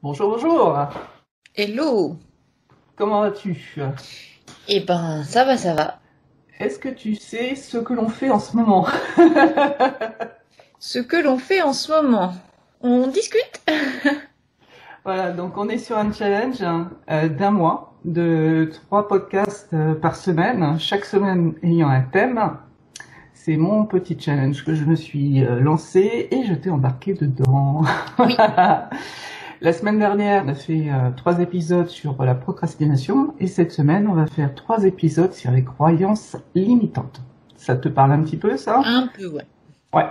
Bonjour, bonjour. Hello! Comment vas-tu? Eh ben, ça va, ça va. Est-ce que tu sais ce que l'on fait en ce moment? Ce que l'on fait en ce moment. On discute? Voilà, donc on est sur un challenge d'un mois de 3 podcasts par semaine, chaque semaine ayant un thème. C'est mon petit challenge que je me suis lancé et je t'ai embarqué dedans. Oui. La semaine dernière, on a fait 3 épisodes sur la procrastination et cette semaine, on va faire 3 épisodes sur les croyances limitantes. Ça te parle un petit peu, ça? Un peu, ouais. Ouais.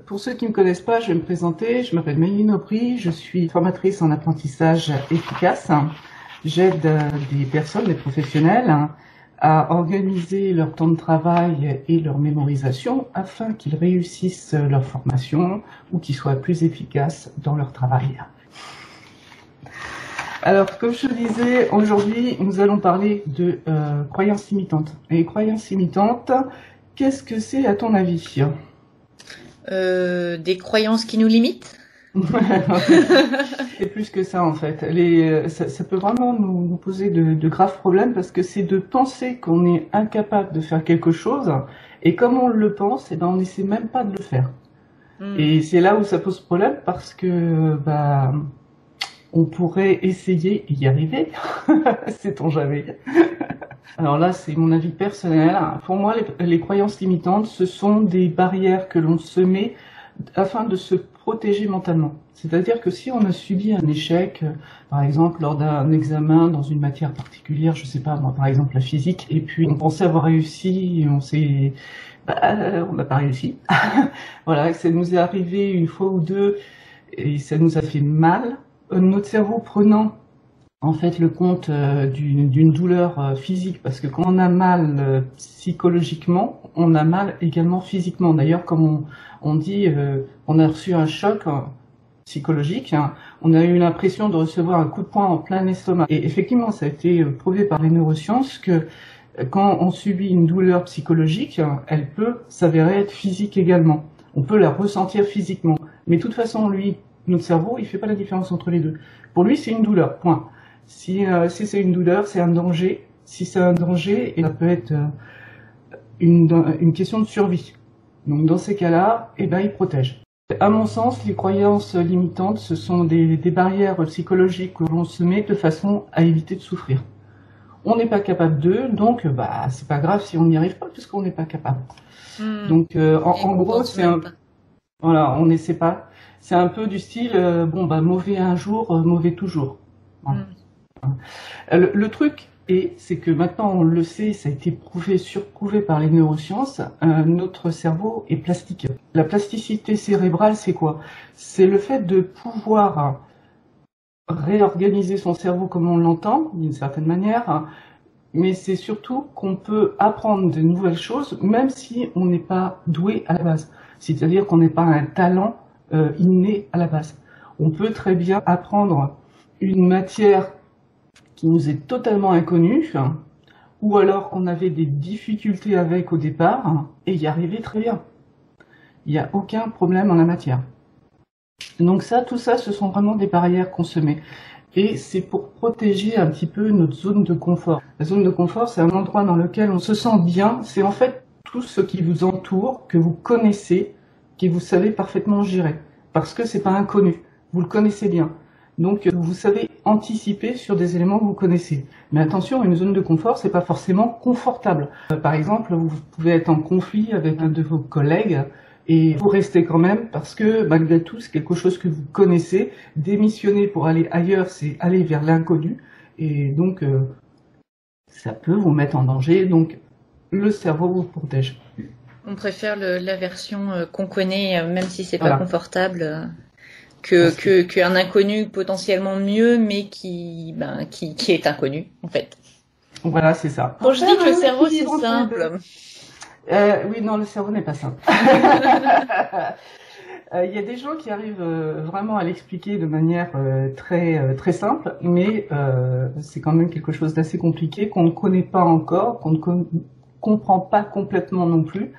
Pour ceux qui ne me connaissent pas, je vais me présenter. Je m'appelle Méline Aubry, je suis formatrice en apprentissage efficace. J'aide des personnes, des professionnels, à organiser leur temps de travail et leur mémorisation afin qu'ils réussissent leur formation ou qu'ils soient plus efficaces dans leur travail. Alors, comme je te disais, aujourd'hui, nous allons parler de croyances limitantes. Et les croyances limitantes, qu'est-ce que c'est à ton avis? Des croyances qui nous limitent? C'est plus que ça en fait. Ça peut vraiment nous poser de graves problèmes parce que c'est de penser qu'on est incapable de faire quelque chose et comme on le pense, eh ben, on n'essaie même pas de le faire. Et c'est là où ça pose problème parce que on pourrait essayer et y arriver, sait-on jamais. Alors là, c'est mon avis personnel. Pour moi, les croyances limitantes, ce sont des barrières que l'on se met afin de se protéger mentalement. C'est-à-dire que si on a subi un échec, par exemple lors d'un examen dans une matière particulière, je sais pas moi, par exemple la physique, et puis on pensait avoir réussi, et on n'a pas réussi. Voilà, ça nous est arrivé une fois ou deux, et ça nous a fait mal. Notre cerveau prenant en fait le compte d'une douleur physique, parce que quand on a mal psychologiquement, on a mal également physiquement. D'ailleurs, comme on dit, on a reçu un choc psychologique, on a eu l'impression de recevoir un coup de poing en plein estomac. Et effectivement, ça a été prouvé par les neurosciences que quand on subit une douleur psychologique, elle peut s'avérer être physique également. On peut la ressentir physiquement. Mais de toute façon, lui, notre cerveau, il fait pas la différence entre les deux. Pour lui, c'est une douleur, point. Si c'est une douleur, c'est un danger. Si c'est un danger, ça peut être une question de survie. Donc dans ces cas-là, eh ben, il protège. À mon sens, les croyances limitantes, ce sont des barrières psychologiques que l'on se met de façon à éviter de souffrir. On n'est pas capable d'eux, donc c'est pas grave si on n'y arrive pas puisqu'on n'est pas capable. Donc en gros, voilà, on n'essaie pas. C'est un peu du style mauvais un jour, mauvais toujours. Voilà. Le truc c'est que maintenant on le sait, ça a été prouvé, surprouvé par les neurosciences, notre cerveau est plastique. La plasticité cérébrale, c'est quoi? C'est le fait de pouvoir réorganiser son cerveau comme on l'entend, d'une certaine manière, mais c'est surtout qu'on peut apprendre de nouvelles choses, même si on n'est pas doué à la base. C'est-à-dire qu'on n'est pas un talent inné à la base. On peut très bien apprendre une matière qui nous est totalement inconnue, ou alors qu'on avait des difficultés avec au départ, et y arriver très bien. Il n'y a aucun problème en la matière. Donc tout ça, ce sont vraiment des barrières qu'on se met. Et c'est pour protéger un petit peu notre zone de confort. La zone de confort, c'est un endroit dans lequel on se sent bien. C'est en fait tout ce qui vous entoure, que vous connaissez, que vous savez parfaitement gérer. Parce que c'est pas inconnu. Vous le connaissez bien. Donc vous savez anticiper sur des éléments que vous connaissez. Mais attention, une zone de confort, c'est pas forcément confortable. Par exemple, vous pouvez être en conflit avec un de vos collègues et vous restez quand même parce que malgré tout, c'est quelque chose que vous connaissez. Démissionner pour aller ailleurs, c'est aller vers l'inconnu. Et donc, ça peut vous mettre en danger. Donc, le cerveau vous protège. On préfère la version qu'on connaît, même si c'est Voilà. pas confortable, qu'un inconnu potentiellement mieux, mais qui est inconnu, en fait. Voilà, c'est ça. Quand je dis que le cerveau, c'est simple. Oui, non, le cerveau n'est pas simple. Il y a des gens qui arrivent vraiment à l'expliquer de manière très simple, mais c'est quand même quelque chose d'assez compliqué qu'on ne connaît pas encore, qu'on ne comprend pas complètement non plus.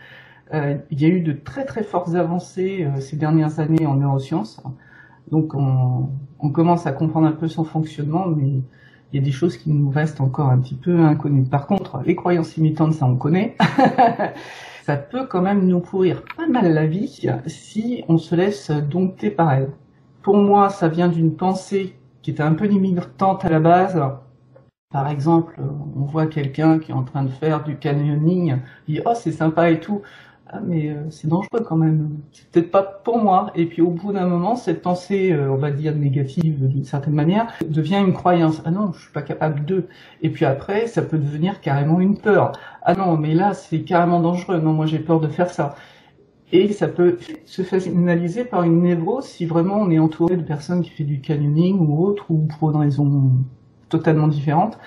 Il y a eu de très très fortes avancées ces dernières années en neurosciences, donc on on commence à comprendre un peu son fonctionnement, mais il y a des choses qui nous restent encore un petit peu inconnues. Par contre, les croyances limitantes, ça on connaît. Ça peut quand même nous pourrir pas mal la vie si on se laisse dompter par elles. Pour moi, ça vient d'une pensée qui était un peu limitante à la base. Par exemple, on voit quelqu'un qui est en train de faire du canyoning, il dit « Oh, c'est sympa et tout ». Ah, mais c'est dangereux quand même. C'est peut-être pas pour moi. Et puis au bout d'un moment, cette pensée, on va dire négative d'une certaine manière, devient une croyance. Ah non, je suis pas capable de. Et puis après, ça peut devenir carrément une peur. Ah non, mais là, c'est carrément dangereux. Non, moi j'ai peur de faire ça. Et ça peut se finaliser par une névrose si vraiment on est entouré de personnes qui font du canyoning ou autre, ou pour une raison totalement différente.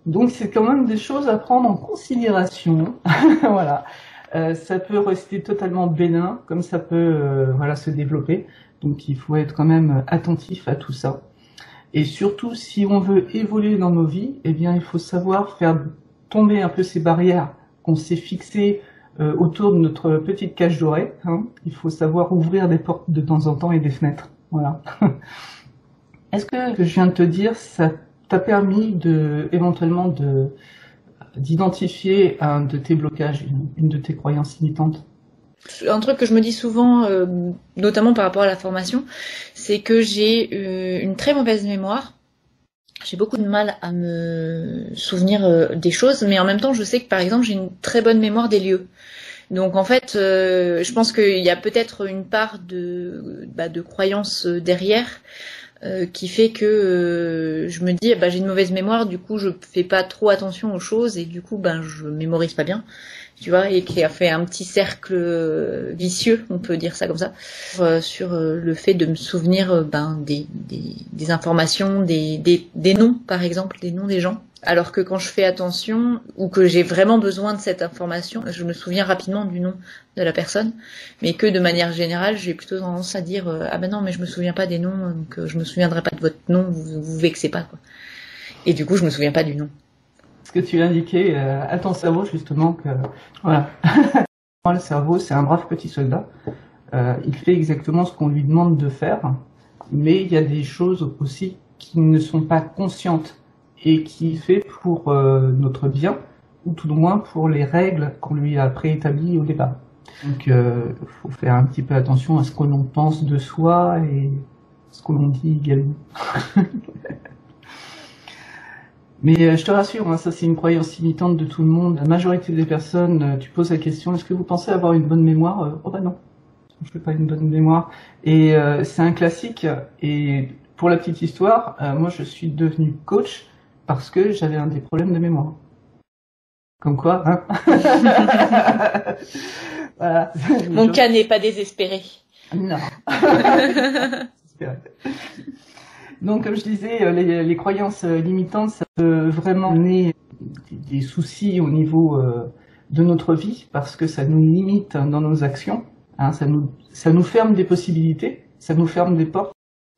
Donc c'est quand même des choses à prendre en considération. Voilà. Ça peut rester totalement bénin, comme ça peut se développer. Donc il faut être quand même attentif à tout ça. Et surtout, si on veut évoluer dans nos vies, eh bien il faut savoir faire tomber un peu ces barrières qu'on s'est fixées autour de notre petite cage dorée. Hein. Il faut savoir ouvrir des portes de temps en temps et des fenêtres. Voilà. Est-ce que ce que je viens de te dire, ça t'a permis éventuellement d'identifier un de tes blocages, une de tes croyances limitantes? Un truc que je me dis souvent, notamment par rapport à la formation, c'est que j'ai une très mauvaise mémoire. J'ai beaucoup de mal à me souvenir des choses, mais en même temps, je sais que par exemple, j'ai une très bonne mémoire des lieux. Donc en fait, je pense qu'il y a peut-être une part de croyance derrière. Qui fait que je me dis j'ai une mauvaise mémoire, du coup je fais pas trop attention aux choses et du coup je mémorise pas bien, tu vois, et qui a fait un petit cercle vicieux, on peut dire ça comme ça, sur le fait de me souvenir des informations, des noms par exemple, des noms des gens. Alors que quand je fais attention ou que j'ai vraiment besoin de cette information, je me souviens rapidement du nom de la personne, mais que de manière générale, j'ai plutôt tendance à dire non, mais je me souviens pas des noms, donc je me souviendrai pas de votre nom, vous vexez pas quoi. Et du coup, je me souviens pas du nom. Ce que tu indiquais à ton cerveau justement que voilà, le cerveau c'est un brave petit soldat. Il fait exactement ce qu'on lui demande de faire, mais il y a des choses aussi qui ne sont pas conscientes et qui fait pour notre bien, ou tout au moins pour les règles qu'on lui a préétablies au départ. Donc faut faire un petit peu attention à ce que l'on pense de soi et ce que l'on dit également. Mais je te rassure, hein, ça c'est une croyance limitante de tout le monde. La majorité des personnes, tu poses la question, est-ce que vous pensez avoir une bonne mémoire? Oh bah non, je fais pas une bonne mémoire. Et c'est un classique. Et pour la petite histoire, moi je suis devenu coach parce que j'avais des problèmes de mémoire. Comme quoi, hein. Voilà. Mon cas n'est pas désespéré. Non. Donc, comme je disais, les croyances limitantes, ça peut vraiment amener des soucis au niveau de notre vie parce que ça nous limite dans nos actions. Hein, ça nous ferme des possibilités, ça nous ferme des portes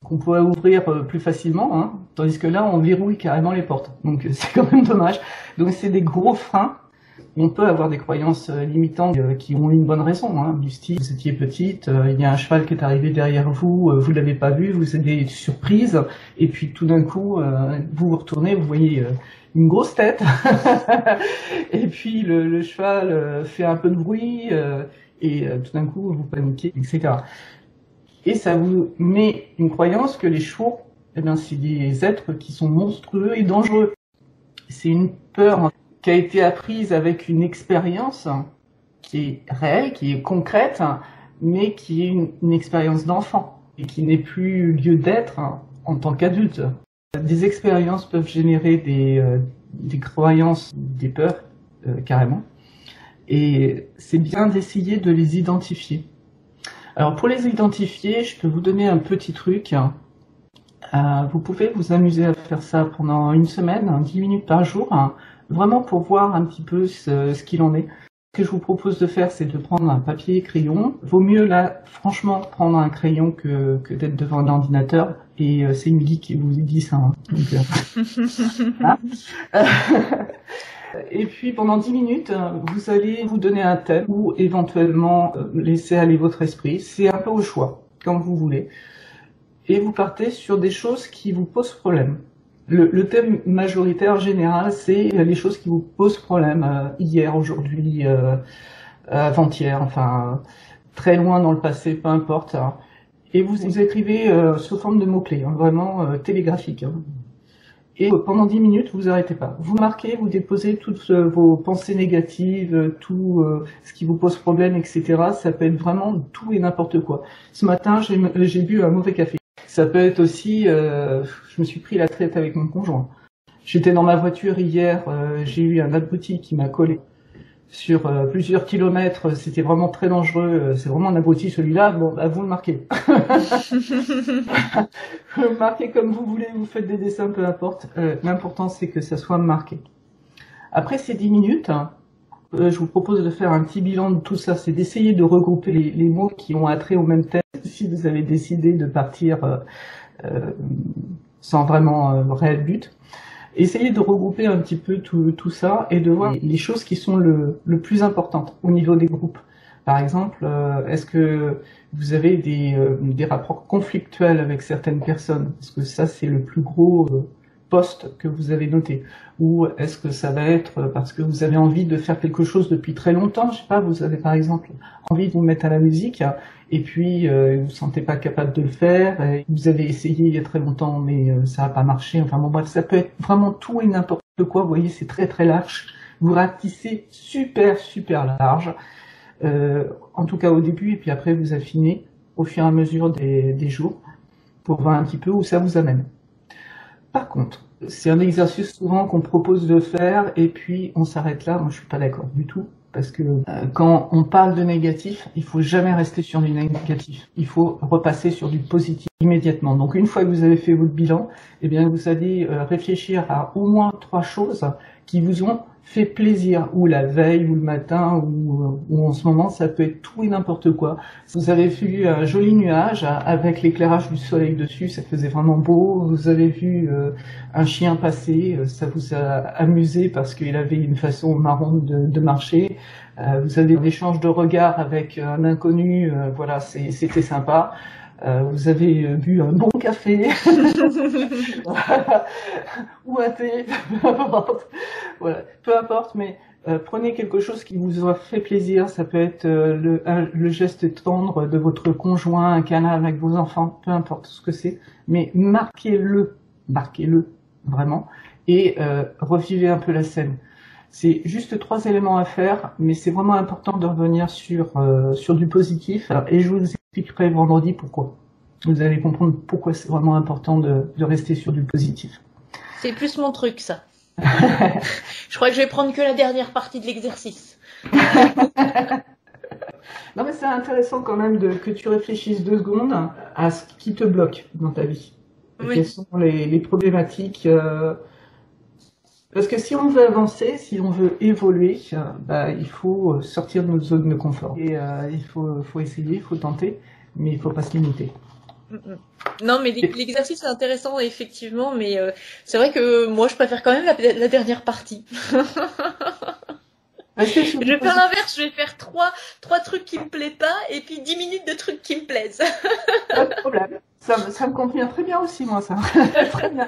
qu'on pourrait ouvrir plus facilement, hein, tandis que là, on verrouille carrément les portes. Donc, c'est quand même dommage. Donc, c'est des gros freins. On peut avoir des croyances limitantes qui ont une bonne raison, hein, du style, vous étiez petite, il y a un cheval qui est arrivé derrière vous, vous l'avez pas vu, vous êtes des surprises, et puis tout d'un coup, vous vous retournez, vous voyez une grosse tête, et puis le cheval fait un peu de bruit, et tout d'un coup, vous paniquez, etc. Et ça vous met une croyance que les chevaux, c'est des êtres qui sont monstrueux et dangereux. C'est une peur qui a été apprise avec une expérience qui est réelle, qui est concrète, mais qui est une expérience d'enfant et qui n'est plus lieu d'être en tant qu'adulte. Des expériences peuvent générer des croyances, des peurs, carrément. Et c'est bien d'essayer de les identifier. Alors pour les identifier, je peux vous donner un petit truc. Vous pouvez vous amuser à faire ça pendant une semaine, 10 minutes par jour, vraiment pour voir un petit peu ce qu'il en est. Ce que je vous propose de faire, c'est de prendre un papier et crayon. Vaut mieux là, franchement, prendre un crayon que d'être devant un ordinateur. Et c'est une geek qui vous dit ça. Hein. Donc, et puis pendant 10 minutes, vous allez vous donner un thème ou éventuellement laisser aller votre esprit. C'est un peu au choix, comme vous voulez. et vous partez sur des choses qui vous posent problème. Le thème majoritaire général, c'est les choses qui vous posent problème, hier, aujourd'hui, avant-hier, enfin, très loin dans le passé, peu importe. Hein. Et vous écrivez sous forme de mots-clés, hein, vraiment télégraphique. Hein. Et pendant 10 minutes, vous arrêtez pas. Vous marquez, vous déposez toutes vos pensées négatives, tout ce qui vous pose problème, etc. Ça peut être vraiment tout et n'importe quoi. Ce matin, j'ai bu un mauvais café. Ça peut être aussi, je me suis pris la tête avec mon conjoint. J'étais dans ma voiture hier, j'ai eu un abruti qui m'a collé sur plusieurs kilomètres. C'était vraiment très dangereux. C'est vraiment un abruti celui-là. Bon, bah, vous le marquez. Vous le marquez comme vous voulez, vous faites des dessins, peu importe. L'important, c'est que ça soit marqué. Après ces 10 minutes, je vous propose de faire un petit bilan de tout ça. C'est d'essayer de regrouper les mots qui ont attrait au même thème. Si vous avez décidé de partir sans vraiment réel but, essayez de regrouper un petit peu tout ça et de voir les choses qui sont le plus importantes au niveau des groupes. Par exemple, est-ce que vous avez des rapports conflictuels avec certaines personnes? Est-ce que ça, c'est le plus gros poste que vous avez noté? Ou est-ce que ça va être parce que vous avez envie de faire quelque chose depuis très longtemps? Je sais pas, vous avez par exemple envie de vous mettre à la musique et puis vous vous sentez pas capable de le faire, et vous avez essayé il y a très longtemps mais ça n'a pas marché. Enfin bon bref, ça peut être vraiment tout et n'importe quoi. Vous voyez, c'est très très large. Vous ratissez super large. En tout cas au début, et puis après vous affinez au fur et à mesure des jours pour voir un petit peu où ça vous amène. Par contre, c'est un exercice souvent qu'on propose de faire et puis on s'arrête là. Moi, je suis pas d'accord du tout parce que quand on parle de négatif, il faut jamais rester sur du négatif. Il faut repasser sur du positif immédiatement. Donc, une fois que vous avez fait votre bilan, eh bien, vous allez réfléchir à au moins 3 choses qui vous ont fait plaisir, ou la veille, ou le matin, ou en ce moment, ça peut être tout et n'importe quoi. Vous avez vu un joli nuage avec l'éclairage du soleil dessus, ça faisait vraiment beau. Vous avez vu un chien passer, ça vous a amusé parce qu'il avait une façon marrante de marcher. Vous avez un échange de regards avec un inconnu, voilà, c'était sympa. Vous avez bu un bon café ou un thé, peu importe. Voilà, peu importe, mais prenez quelque chose qui vous a fait plaisir. Ça peut être le geste tendre de votre conjoint, un câlin avec vos enfants, peu importe ce que c'est, mais marquez-le vraiment, et revivez un peu la scène. C'est juste 3 éléments à faire, mais c'est vraiment important de revenir sur du positif, et je vous expliquerai vendredi pourquoi. Vous allez comprendre pourquoi c'est vraiment important de rester sur du positif. C'est plus mon truc, ça. Je crois que je vais prendre que la dernière partie de l'exercice. Non, mais c'est intéressant quand même que tu réfléchisses 2 secondes à ce qui te bloque dans ta vie. Oui. Quelles sont les problématiques parce que si on veut avancer, si on veut évoluer, il faut sortir de notre zone de confort. Et il faut essayer, il faut tenter, mais il faut pas se limiter. Non, mais l'exercice est intéressant, effectivement, mais c'est vrai que moi, je préfère quand même la dernière partie. Je vais faire l'inverse, je vais faire 3 trucs qui me plaisent pas, et puis 10 minutes de trucs qui me plaisent. Pas de problème. Ça me convient très bien aussi, moi, ça. Très bien.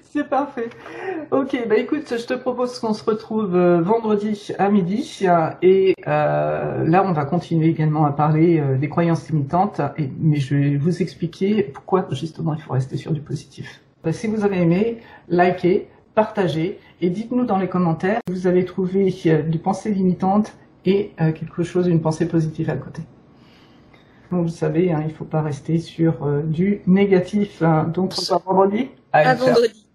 C'est parfait. Ok, écoute, je te propose qu'on se retrouve vendredi à midi et là on va continuer également à parler des croyances limitantes, mais je vais vous expliquer pourquoi justement il faut rester sur du positif. Si vous avez aimé, likez, partagez et dites-nous dans les commentaires si vous avez trouvé des pensées limitantes et quelque chose, une pensée positive à côté. Donc vous savez, il ne faut pas rester sur du négatif. Donc on se voit vendredi. À vendredi.